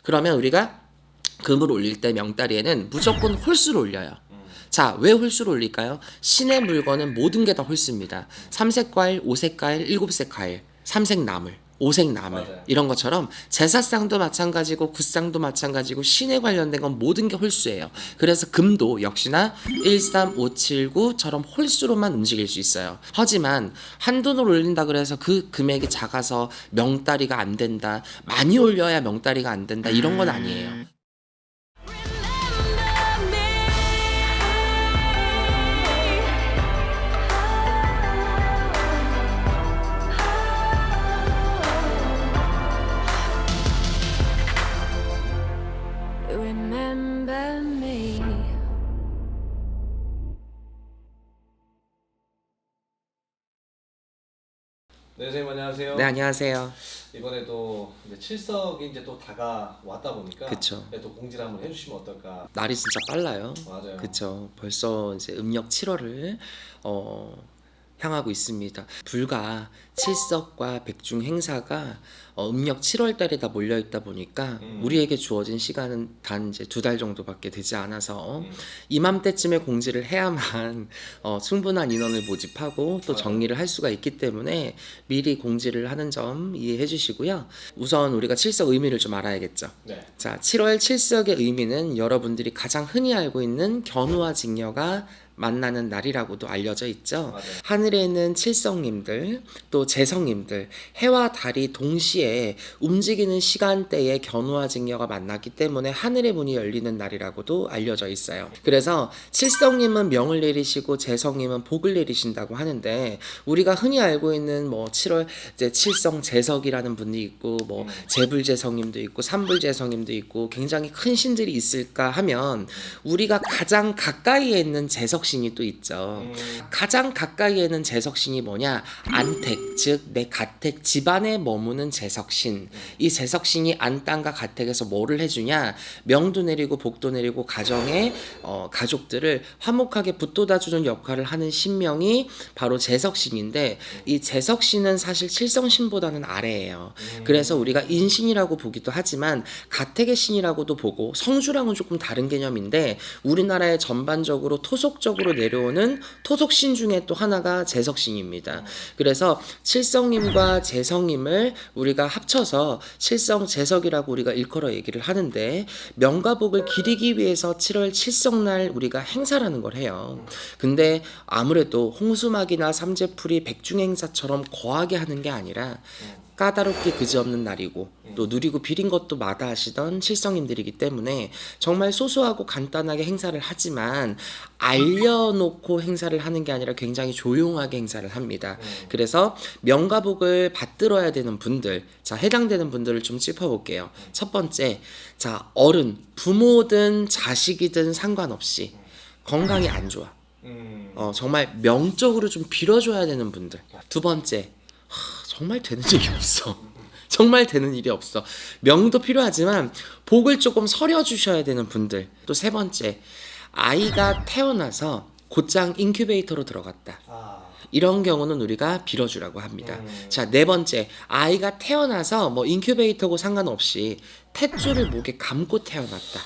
그러면 우리가 금을 올릴 때 명다리에는 무조건 홀수를 올려요. 자, 왜 홀수를 올릴까요? 신의 물건은 모든 게 다 홀수입니다. 삼색 과일, 오색 과일, 일곱색 과일, 삼색 나물, 오색 나물, 맞아요. 이런 것처럼 제사상도 마찬가지고 굿상도 마찬가지고 신에 관련된 건 모든 게 홀수예요. 그래서 금도 역시나 1, 3, 5, 7, 9처럼 홀수로만 움직일 수 있어요. 하지만 한돈을 올린다 그래서 그 금액이 작아서 명다리가 안 된다, 많이 올려야 명다리가 안 된다, 이런 건 아니에요. Remember me. 네, 선생님 안녕하세요. 네, 안녕하세요. 이번에도 이제 칠석이 이제 또 다가왔다 보니까 그쵸. 네, 또 공지를 한번 해주시면 어떨까. 날이 진짜 빨라요. 맞아요. 그쵸. 벌써 이제 음력 7월을 향하고 있습니다. 불과 칠석과 백중 행사가 음력 7월 달에 다 몰려 있다 보니까 우리에게 주어진 시간은 단 이제 2달 정도밖에 되지 않아서 이맘때쯤에 공지를 해야만 충분한 인원을 모집하고 또 정리를 할 수가 있기 때문에 미리 공지를 하는 점 이해해 주시고요. 우선 우리가 칠석 의미를 좀 알아야겠죠. 네. 자, 7월 칠석의 의미는 여러분들이 가장 흔히 알고 있는 견우와 직녀가 만나는 날이라고도 알려져 있죠. 맞아요. 하늘에 있는 칠성님들, 또 재성님들, 해와 달이 동시에 움직이는 시간대에 견우와 직녀가 만났기 때문에 하늘의 문이 열리는 날이라고도 알려져 있어요. 그래서 칠성님은 명을 내리시고 재성님은 복을 내리신다고 하는데, 우리가 흔히 알고 있는 뭐 7월 이제 칠성 재석이라는 분이 있고, 뭐 재불재성님도 있고, 삼불재성님도 있고, 굉장히 큰 신들이 있을까 하면 우리가 가장 가까이에 있는 재석 신이 또 있죠. 가장 가까이에는 재석신이 뭐냐? 안택, 즉 내 가택 집안에 머무는 재석신. 이 재석신이 안땅과 가택에서 뭐를 해주냐? 명도 내리고 복도 내리고 가정의 가족들을 화목하게 붙돋아주는 역할을 하는 신명이 바로 재석신인데, 이 재석신은 사실 칠성신보다는 아래예요. 그래서 우리가 인신이라고 보기도 하지만 가택의 신이라고도 보고, 성주랑은 조금 다른 개념인데 우리나라의 전반적으로 토속적으로 내려오는 토속신 중에 또 하나가 재석신입니다. 그래서 칠성님과 재성님을 우리가 합쳐서 칠성 재석이라고 우리가 일컬어 얘기를 하는데, 명과 복을 기리기 위해서 7월 칠성날 우리가 행사라는 걸 해요. 근데 아무래도 홍수막이나 삼재풀이 백중행사처럼 거하게 하는 게 아니라 까다롭게 그지없는 날이고 또 누리고 비린 것도 마다하시던 칠성님들이기 때문에 정말 소소하고 간단하게 행사를 하지만 알려놓고 행사를 하는 게 아니라 굉장히 조용하게 행사를 합니다. 그래서 명과 복을 받들어야 되는 분들, 자, 해당되는 분들을 좀 짚어볼게요. 첫 번째, 자, 어른, 부모든 자식이든 상관없이 건강이 안 좋아. 정말 명적으로 좀 빌어줘야 되는 분들. 두 번째, 정말 되는 일이 없어. 정말 되는 일이 없어. 명도 필요하지만 복을 조금 서려주셔야 되는 분들. 또 세 번째, 아이가 태어나서 곧장 인큐베이터로 들어갔다. 이런 경우는 우리가 빌어주라고 합니다. 자, 네 번째, 아이가 태어나서 뭐 인큐베이터고 상관없이 탯줄을 목에 감고 태어났다.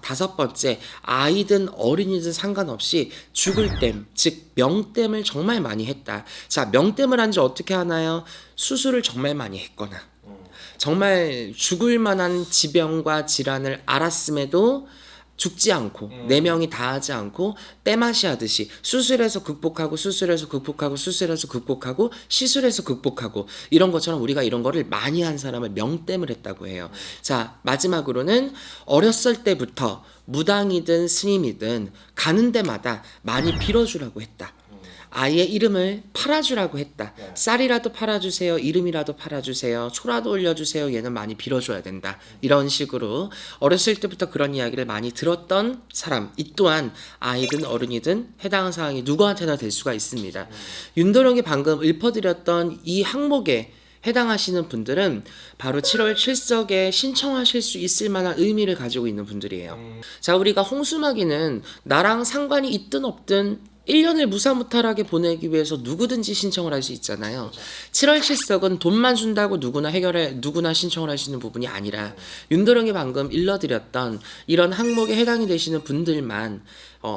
다섯 번째, 아이든 어린이든 상관없이 죽을 땜, 즉 명땜을 정말 많이 했다. 자, 명땜을 한지 어떻게 하나요? 수술을 정말 많이 했거나 정말 죽을 만한 지병과 질환을 알았음에도 죽지 않고 네 명이 다 하지 않고 때마시 하듯이 수술해서 극복하고 수술해서 극복하고 수술해서 극복하고 시술해서 극복하고, 이런 것처럼 우리가 이런 거를 많이 한 사람을 명땜을 했다고 해요. 자, 마지막으로는 어렸을 때부터 무당이든 스님이든 가는 데마다 많이 빌어주라고 했다. 아이의 이름을 팔아주라고 했다. 쌀이라도 팔아주세요. 이름이라도 팔아주세요. 초라도 올려주세요. 얘는 많이 빌어줘야 된다. 이런 식으로 어렸을 때부터 그런 이야기를 많이 들었던 사람, 이 또한 아이든 어른이든 해당 사항이 누구한테나 될 수가 있습니다. 윤도령이 방금 읊어드렸던 이 항목에 해당하시는 분들은 바로 7월 칠석에 신청하실 수 있을 만한 의미를 가지고 있는 분들이에요. 자, 우리가 홍수마귀는 나랑 상관이 있든 없든 1년을 무사무탈하게 보내기 위해서 누구든지 신청을 할 수 있잖아요. 7월 칠석은 돈만 준다고 누구나 신청을 할 수 있는 부분이 아니라 윤도령이 방금 일러드렸던 이런 항목에 해당이 되시는 분들만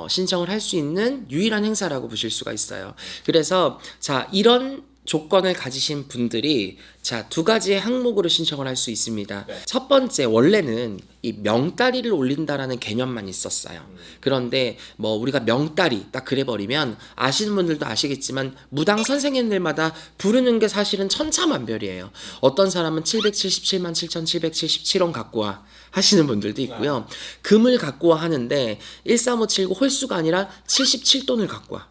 신청을 할 수 있는 유일한 행사라고 보실 수가 있어요. 그래서 자, 이런 조건을 가지신 분들이 자, 두 가지의 항목으로 신청을 할 수 있습니다. 네. 첫 번째, 원래는 이 명다리를 올린다라는 개념만 있었어요. 그런데 뭐 우리가 명다리 딱 그래버리면 아시는 분들도 아시겠지만 무당 선생님들마다 부르는 게 사실은 천차만별이에요. 어떤 사람은 777만 7,777원 갖고 와 하시는 분들도 있고요. 금을 갖고 와 하는데 13579 홀수가 아니라 77돈을 갖고 와.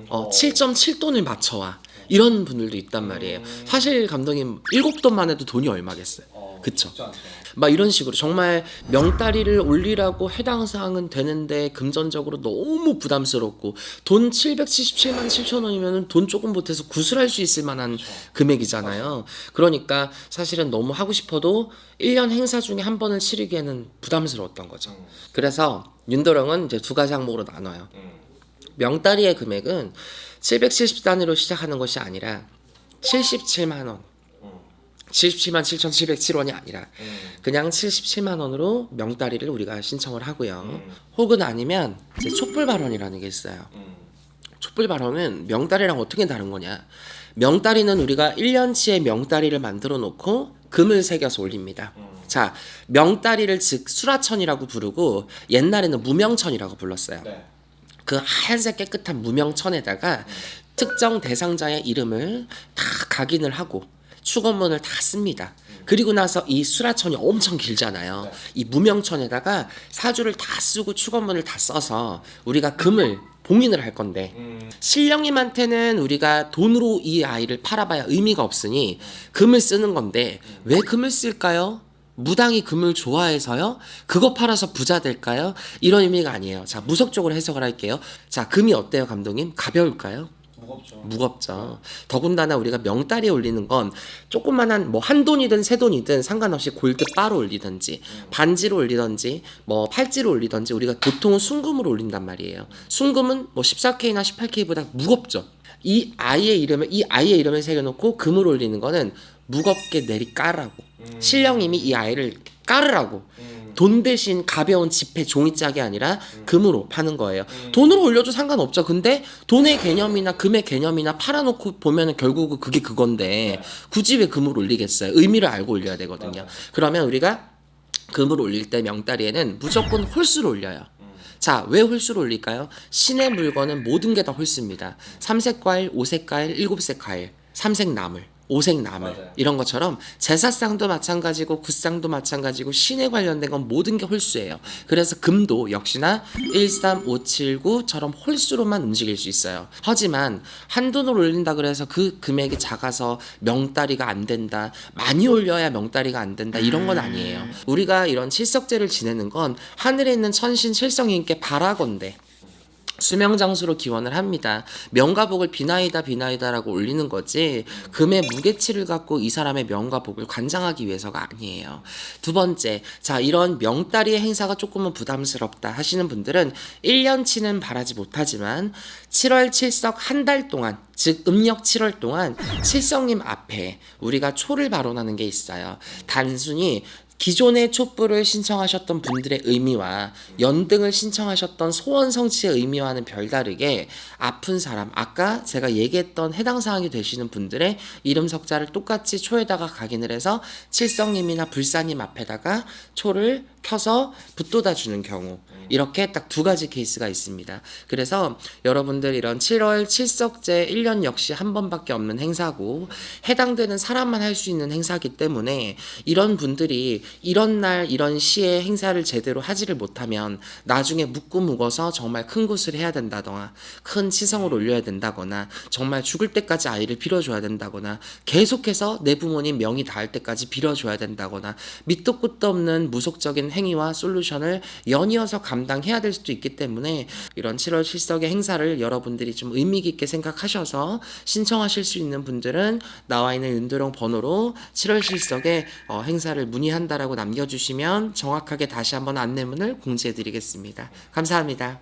7.7돈을 맞춰와. 이런 분들도 있단 말이에요. 사실 감독님 7돈만 해도 돈이 얼마겠어요. 그쵸? 쉽지 않죠. 막 이런 식으로 정말 명다리를 올리라고 해당 사항은 되는데 금전적으로 너무 부담스럽고 돈 777만 7천 원이면 돈 조금 보태서 구슬할 수 있을 만한 금액이잖아요. 그러니까 사실은 너무 하고 싶어도 1년 행사 중에 한 번을 치르기에는 부담스러웠던 거죠. 그래서 윤도령은 이제 두 가지 항목으로 나눠요. 명다리의 금액은 770단위로 시작하는 것이 아니라 77만 원. 77만 7,707원이 아니라 그냥 77만 원으로 명다리를 우리가 신청을 하고요. 혹은 아니면 이제 촛불 발언이라는 게 있어요. 촛불 발언은 명다리랑 어떻게 다른 거냐? 명다리는 우리가 1년치의 명다리를 만들어 놓고 금을 새겨서 올립니다. 자, 명다리를 즉 수라천이라고 부르고 옛날에는 무명천이라고 불렀어요. 네. 그 하얀색 깨끗한 무명천에다가 특정 대상자의 이름을 다 각인을 하고 축원문을 다 씁니다. 그리고 나서 이 수라천이 엄청 길잖아요. 네. 이 무명천에다가 사주를 다 쓰고 축원문을 다 써서 우리가 금을 봉인을 할 건데 신령님한테는 우리가 돈으로 이 아이를 팔아봐야 의미가 없으니 금을 쓰는 건데 왜 금을 쓸까요? 무당이 금을 좋아해서요? 그거 팔아서 부자 될까요? 이런 의미가 아니에요. 자, 무속적으로 해석을 할게요. 자, 금이 어때요, 감독님? 가벼울까요? 무겁죠. 무겁죠. 더군다나 우리가 명다리에 올리는 건 조그만한 뭐 한 돈이든 세 돈이든 상관없이 골드 바로 올리든지 반지로 올리든지 뭐 팔찌로 올리든지 우리가 보통은 순금으로 올린단 말이에요. 순금은 뭐 14K나 18K보다 무겁죠. 이 아이의 이름을 새겨놓고 금을 올리는 거는 무겁게 내리 까라고. 신령님이 이 아이를 까르라고. 돈 대신 가벼운 지폐 종이짝이 아니라 금으로 파는 거예요. 돈으로 올려도 상관없죠. 근데 돈의 개념이나 금의 개념이나 팔아놓고 보면은 결국은 그게 그건데 굳이 왜 금으로 올리겠어요? 의미를 알고 올려야 되거든요. 그러면 우리가 금을 올릴 때 명다리에는 무조건 홀수로 올려요. 자, 왜 홀수로 올릴까요? 신의 물건은 모든 게 다 홀수입니다. 3색 과일, 5색 과일, 7색 과일, 3색 나물, 5색 나물 맞아요. 이런 것처럼 제사상도 마찬가지고 굿상도 마찬가지고 신에 관련된 건 모든 게 홀수예요. 그래서 금도 역시나 13579처럼 홀수로만 움직일 수 있어요. 하지만 한돈을 올린다 그래서 그 금액이 작아서 명다리가 안 된다, 많이 올려야 명다리가 안 된다, 이런 건 아니에요. 우리가 이런 칠석제를 지내는 건 하늘에 있는 천신 칠성님께 바라건대 수명장수로 기원을 합니다. 명가복을 비나이다라고 올리는 거지 금의 무게치를 갖고 이 사람의 명가복을 관장하기 위해서가 아니에요. 두 번째, 자, 이런 명다리의 행사가 조금은 부담스럽다 하시는 분들은 1년치는 바라지 못하지만 7월 칠석 한 달 동안, 즉 음력 7월 동안 칠성님 앞에 우리가 초를 발언하는 게 있어요. 단순히 기존의 촛불을 신청하셨던 분들의 의미와 연등을 신청하셨던 소원 성취의 의미와는 별다르게 아픈 사람, 아까 제가 얘기했던 해당 사항이 되시는 분들의 이름 석자를 똑같이 초에다가 각인을 해서 칠성님이나 불사님 앞에다가 초를 켜서 붓돋아 주는 경우, 이렇게 딱 두 가지 케이스가 있습니다. 그래서 여러분들 이런 7월 칠석제 1년 역시 한 번밖에 없는 행사고 해당되는 사람만 할 수 있는 행사이기 때문에 이런 분들이 이런 날 이런 시에 행사를 제대로 하지를 못하면 나중에 묻고 묵어서 정말 큰 곳을 해야 된다거나 큰 치성을 올려야 된다거나 정말 죽을 때까지 아이를 빌어줘야 된다거나 계속해서 내 부모님 명이 닿을 때까지 빌어줘야 된다거나 밑도 끝도 없는 무속적인 행위와 솔루션을 연이어서 감당해야 될 수도 있기 때문에 이런 7월 칠석의 행사를 여러분들이 좀 의미 깊게 생각하셔서 신청하실 수 있는 분들은 나와 있는 윤도령 번호로 7월 칠석의 행사를 문의한다라고 남겨주시면 정확하게 다시 한번 안내문을 공지해 드리겠습니다. 감사합니다.